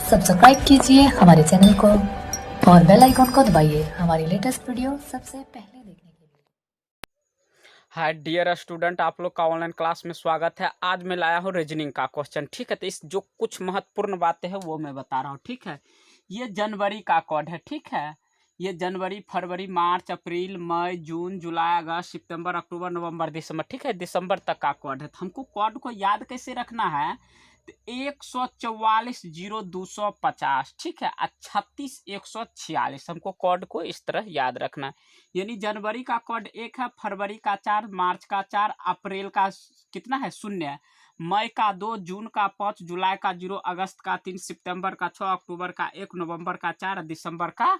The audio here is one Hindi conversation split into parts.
सब्सक्राइब कीजिए हमारे चैनल को और बेल आइकॉन को दबाइए हमारी लेटेस्ट वीडियो सबसे पहले देखने के लिए। हाय डियर स्टूडेंट, आप लोग का ऑनलाइन क्लास में स्वागत है। आज मैं लाया हूँ रीजनिंग का क्वेश्चन। ठीक है, तो इस जो कुछ महत्वपूर्ण बातें हैं वो मैं बता रहा हूँ। ठीक है, ये जनवरी का कोड है। ठीक है, ये जनवरी, फरवरी, मार्च, अप्रैल, मई, जून, जुलाई, अगस्त, सितंबर, अक्टूबर, नवंबर, दिसंबर। ठीक है, दिसंबर तक का कोड है। तो हमको कोड को याद कैसे रखना है? तो 144,0250, ठीक है, 36,146, हमको कोड को इस तरह याद रखना है। यानी जनवरी का कोड 1 है, फरवरी का 4, मार्च का 4, अप्रैल का कितना है 0, मई का 2, जून का 5, जुलाई का 0, अगस्त का 3, सितंबर का 6, अक्टूबर का 1, नवंबर का 4, दिसंबर का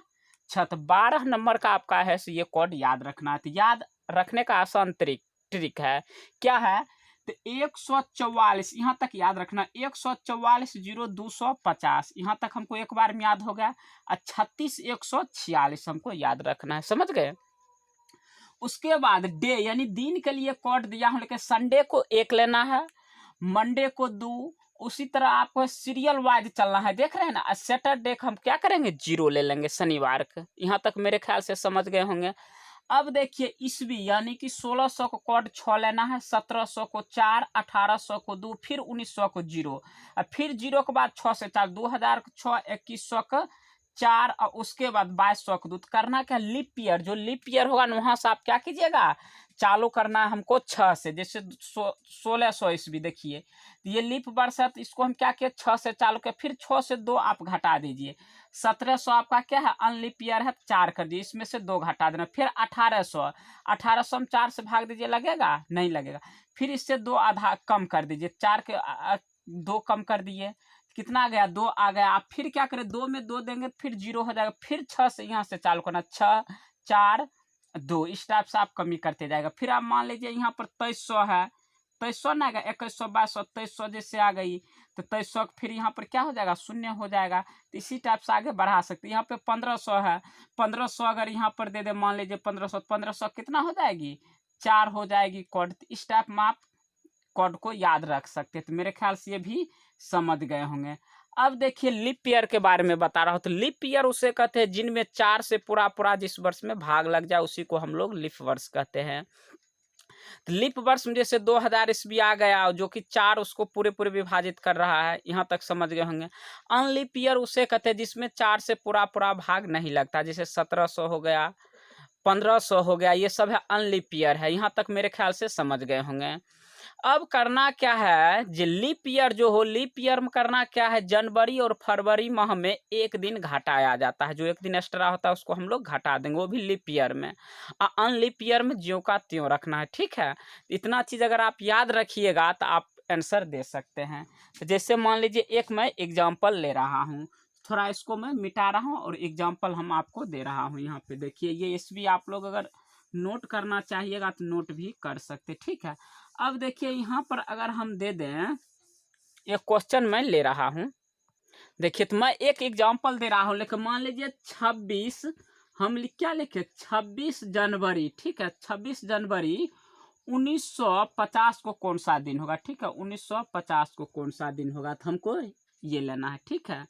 6। तो 12 नंबर का आपका है ये कोड याद रखना है। तो याद रखने का आसान ट्रिक है, क्या है? तो 144 यहाँ तक याद रखना, 144,0250 यहाँ तक हमको एक बार में याद हो गया। 36,146 हमको याद रखना है, समझ गए? उसके बाद डे यानी दिन के लिए कोड दिया हूं, लेकिन संडे को 1 लेना है, मंडे को 2, उसी तरह आपको सीरियल वाइज चलना है। देख रहे हैं ना, सैटरडे को हम क्या करेंगे 0 ले लेंगे, शनिवार को। यहाँ तक मेरे ख्याल से समझ गए होंगे। अब देखिए ईस्वी यानी कि 1600 को कोड 6 लेना है, 1700 को 4, 1800 को 2, फिर 1900 को 0, और फिर 0 के बाद 6 से 4, 2000 को 6, 2100 को 4, और उसके बाद 2200 को 2। करना क्या, लीप ईयर, जो लीप ईयर होगा ना वहां से आप क्या कीजिएगा, चालू करना है हमको 6 से। जैसे 1600 ईस्वी देखिए, तो ये लीप वर्ष है, तो इसको हम क्या किए 6 से चालू किया, फिर 6 से 2 आप घटा दीजिए। 1700 आपका क्या है, अनलीप ईयर है, 4 कर दीजिए, इसमें से 2 घटा देना। फिर 1800, 1800 हम 4 से भाग दीजिए, लगेगा नहीं लगेगा। फिर इससे 2 आधा कम कर दीजिए, 4 के 2 कम कर दिए, कितना आ गया 2 आ गया। आप फिर क्या करें, 2 में 2 देंगे फिर 0 हो जाएगा। फिर 6 से यहाँ से चालू करना, 6, 4, 2, इस टाइप से आप कमी करते जाएगा। फिर आप मान लीजिए यहाँ पर 2300 है, 2300 ना आएगा, 2100, 2200, 2300 जैसे आ गई, तो 2300 फिर यहाँ पर क्या हो जाएगा, 0 हो जाएगा। तो इसी टाइप से आगे बढ़ा सकते हैं। यहाँ पे 1500 है, 1500 अगर यहाँ पर दे दे, मान लीजिए 1500, 1500 कितना हो जाएगी 4 हो जाएगी कोड। इस टाइप में आप कोड को याद रख सकते हैं। तो मेरे ख्याल से ये भी समझ गए होंगे। अब देखिए लीप ईयर के बारे में बता रहा हूं। तो लीप ईयर उसे कहते हैं जिनमें 4 से पूरा पूरा जिस वर्ष में भाग लग जाए उसी को हम लोग लीप वर्ष कहते हैं। तो लीप वर्ष में जैसे 2000 ईस्वी आ गया, जो कि 4 उसको पूरे पूरे विभाजित कर रहा है, यहाँ तक समझ गए होंगे। अनलीप ईयर उसे कहते हैं जिसमें 4 से पूरा पूरा भाग नहीं लगता, जैसे 1700 हो गया, 1500 हो गया, ये सब है अनलीप ईयर है। यहाँ तक मेरे ख्याल से समझ गए होंगे। अब करना क्या है, जो लीप ईयर जो हो, लीप ईयर में करना क्या है, जनवरी और फरवरी माह में एक दिन घटाया जाता है। जो एक दिन एक्स्ट्रा होता है उसको हम लोग घटा देंगे, वो भी लीप ईयर में। अनलीप ईयर में ज्यों का त्यों रखना है। ठीक है, इतना चीज अगर आप याद रखिएगा तो आप आंसर दे सकते हैं। तो जैसे मान लीजिए एक मैं एग्जाम्पल ले रहा हूँ, थोड़ा इसको मैं मिटा रहा हूँ और एग्जाम्पल हम आपको दे रहा हूँ। यहाँ पे देखिए, ये इसमें आप लोग अगर नोट करना चाहिएगा तो नोट भी कर सकते। ठीक है, अब देखिए यहाँ पर अगर हम दे दें, एक क्वेश्चन मैं ले रहा हूँ। देखिए, तो मैं एक एग्जांपल दे रहा हूँ, लेकिन मान लीजिए 26, हम क्या लिखे 26 जनवरी। ठीक है, 26 जनवरी 1950 को कौन सा दिन होगा? ठीक है, 1950 को कौन सा दिन होगा, तो हमको ये लेना है। ठीक है,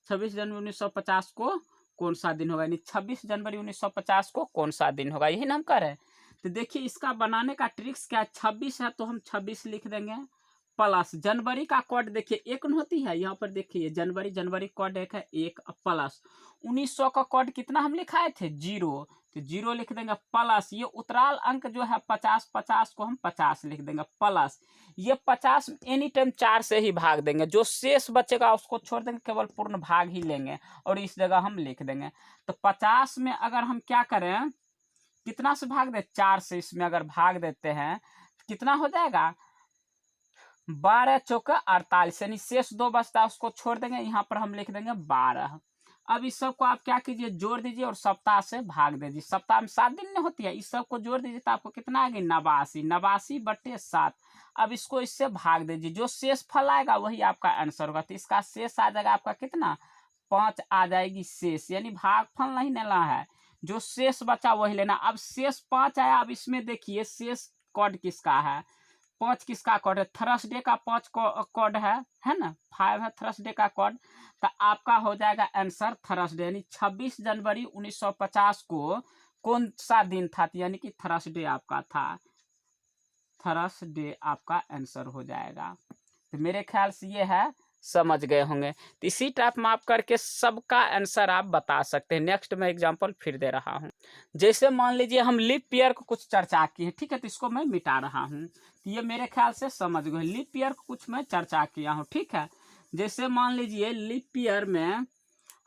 26 जनवरी 1950 को कौन सा दिन होगा, यानी 26 जनवरी 1950 को कौन सा दिन होगा, यही ना हम कह रहे हैं। तो देखिए इसका बनाने का ट्रिक्स क्या है, 26 है तो हम 26 लिख देंगे, प्लस जनवरी का कोड देखिए 1 होती है, यहाँ पर देखिए जनवरी, जनवरी कोड 1 है, 1 प्लस 1900 का कोड कितना हम लिखाए थे 0, तो 0 लिख देंगे, प्लस ये उत्तराल अंक जो है 50, 50 को हम 50 लिख देंगे, प्लस ये 50 एनी टाइम 4 से ही भाग देंगे, जो शेष बचेगा उसको छोड़ देंगे, केवल पूर्ण भाग ही लेंगे और इस जगह हम लिख देंगे। तो 50 में अगर हम क्या करें, कितना से भाग दे 4 से, इसमें अगर भाग देते हैं तो कितना हो जाएगा 12 चौका 48, यानी शेष 2 बचता है उसको छोड़ देंगे, यहाँ पर हम लिख देंगे 12। अब इस सब को आप क्या कीजिए, जोड़ दीजिए और सप्ताह से भाग दीजिए। सप्ताह में 7 दिन नहीं होती है, इस सब को जोड़ दीजिए तो आपको कितना आएगा 89, 89/7। अब इसको इससे भाग दीजिए, जो शेष फल आएगा वही आपका आंसर होगा। तो इसका शेष आ जाएगा आपका कितना 5 आ जाएगी शेष, यानी भागफल नहीं लेना है, जो शेष बचा वही लेना। अब शेष 5 आया, अब इसमें देखिए शेष कोड किसका है, 5 किसका कोड है, थर्सडे का 5 कोड है ना, 5 है थर्सडे का कोड। तो आपका हो जाएगा आंसर थर्सडे, यानी 26 जनवरी 1950 को कौन सा दिन था, यानी कि थर्सडे आपका था, थर्सडे आपका आंसर हो जाएगा। तो मेरे ख्याल से ये है, समझ गए होंगे। तो इसी टाइप में आप करके सबका आंसर आप बता सकते हैं। नेक्स्ट मैं एग्जांपल फिर दे रहा हूँ। जैसे मान लीजिए हम लीप ईयर को कुछ चर्चा की है, ठीक है, तो इसको मैं मिटा रहा हूँ। तो ये मेरे ख्याल से समझ गए, लीप ईयर को कुछ मैं चर्चा किया हूँ, ठीक है। जैसे मान लीजिए लीप ईयर में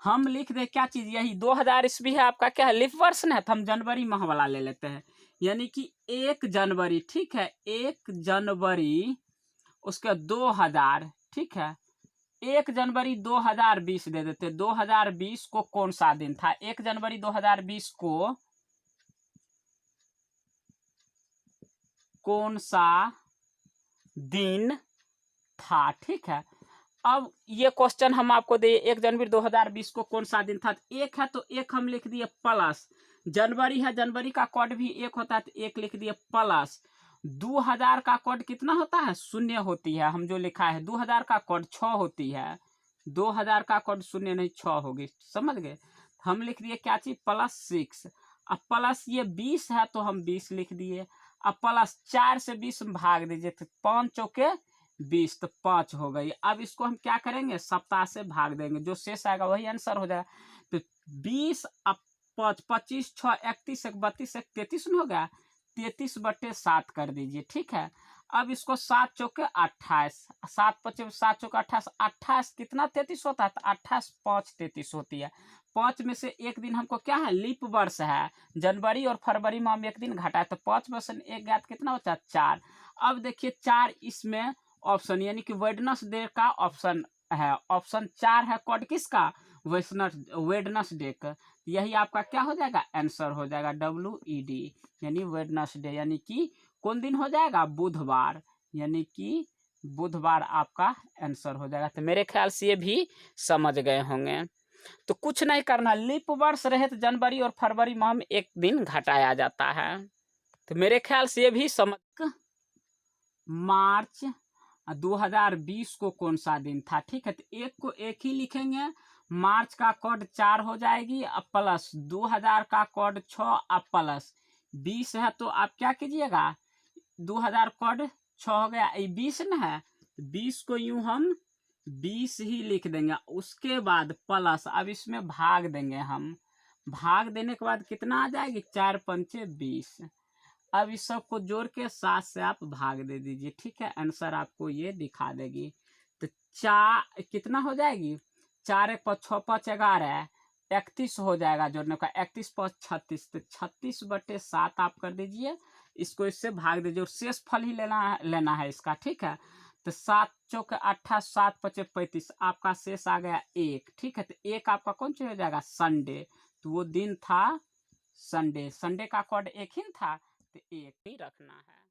हम लिख दे क्या चीज, यही 2000 ईस्वी है आपका, क्या है, लीप वर्ष है, तो हम जनवरी माह वाला ले लेते हैं, यानी कि 1 जनवरी, ठीक है, 1 जनवरी उसके 2000, ठीक है, 1 जनवरी 2020 दे देते। 2020 को कौन सा दिन था, 1 जनवरी 2020 को कौन सा दिन था, ठीक है। अब ये क्वेश्चन हम आपको दे, 1 जनवरी 2020 को कौन सा दिन था, एक है तो एक हम लिख दिए प्लस, जनवरी है, जनवरी का कोड भी 1 होता है तो 1 लिख दिए प्लस, 2000 का कोड कितना होता है, 0 होती है, हम जो लिखा है 2000 का कोड 6 होती है, 2000 का कोड 0 नहीं 6 होगी, समझ गए। हम लिख दिए क्या चीज, +6। अब प्लस ये 20 है तो हम 20 लिख दिए। अब प्लस 4 से 20 भाग दीजिए तो 5 चौके 20, तो 5 हो गई। अब इसको हम क्या करेंगे, सप्ताह से भाग देंगे, जो शेष आएगा वही आंसर हो जाएगा। तो 20 अब 5, 25, 6, 31, 32, 33 हो गया, 33/7 कर दीजिए, ठीक है। अब इसको 7 चौके 28, 7 5 7 चौके 28, 28 कितना 33 होता है, तो 28 5 33 होती है। 5 में से एक दिन हमको क्या है, लीप वर्ष है, जनवरी और फरवरी में हम एक दिन घटाए, तो 5 में से एक गया कितना होता है, 4। अब देखिए 4 इसमें ऑप्शन, यानी कि वेडनेसडे का ऑप्शन है, ऑप्शन 4 है, कोड किसका, वेडनेसडे का, यही आपका क्या हो जाएगा, आंसर हो जाएगा, WED, यानी वेडनेसडे, यानी कि कौन दिन हो जाएगा, बुधवार, यानी कि बुधवार आपका आंसर हो जाएगा। तो मेरे ख्याल से ये भी समझ गए होंगे। तो कुछ नहीं करना, लीप वर्ष रहे तो जनवरी और फरवरी माह में एक दिन घटाया जाता है। तो मेरे ख्याल से ये भी समझ। मार्च 2020 को कौन सा दिन था, ठीक है, तो एक को एक ही लिखेंगे, मार्च का कोड 4 हो जाएगी, अब प्लस 2000 का कोड 6, अब प्लस 20 है तो आप क्या कीजिएगा, 2000 कोड 6 हो गया, 20 न है, 20 को यूं हम 20 ही लिख देंगे, उसके बाद प्लस, अब इसमें भाग देंगे हम, भाग देने के बाद कितना आ जाएगी, 4 पंचे 20। अब इस सब को जोड़ के 7 से आप भाग दे दीजिए, ठीक है, आंसर आपको ये दिखा देगी। तो 4 कितना हो जाएगी, 4 1 5 6 5 11, 31 हो जाएगा जोड़ने का, 31 5 36, तो 36/7 आप कर दीजिए, इसको इससे भाग दीजिए और शेष फल ही लेना है इसका, ठीक है। तो 7 चौके 28, 7 5 35, आपका शेष आ गया 1, ठीक है। तो 1 आपका कौन सी हो जाएगा, संडे, तो वो दिन था संडे, संडे का कोड 1 ही था, तो 1 ही रखना है।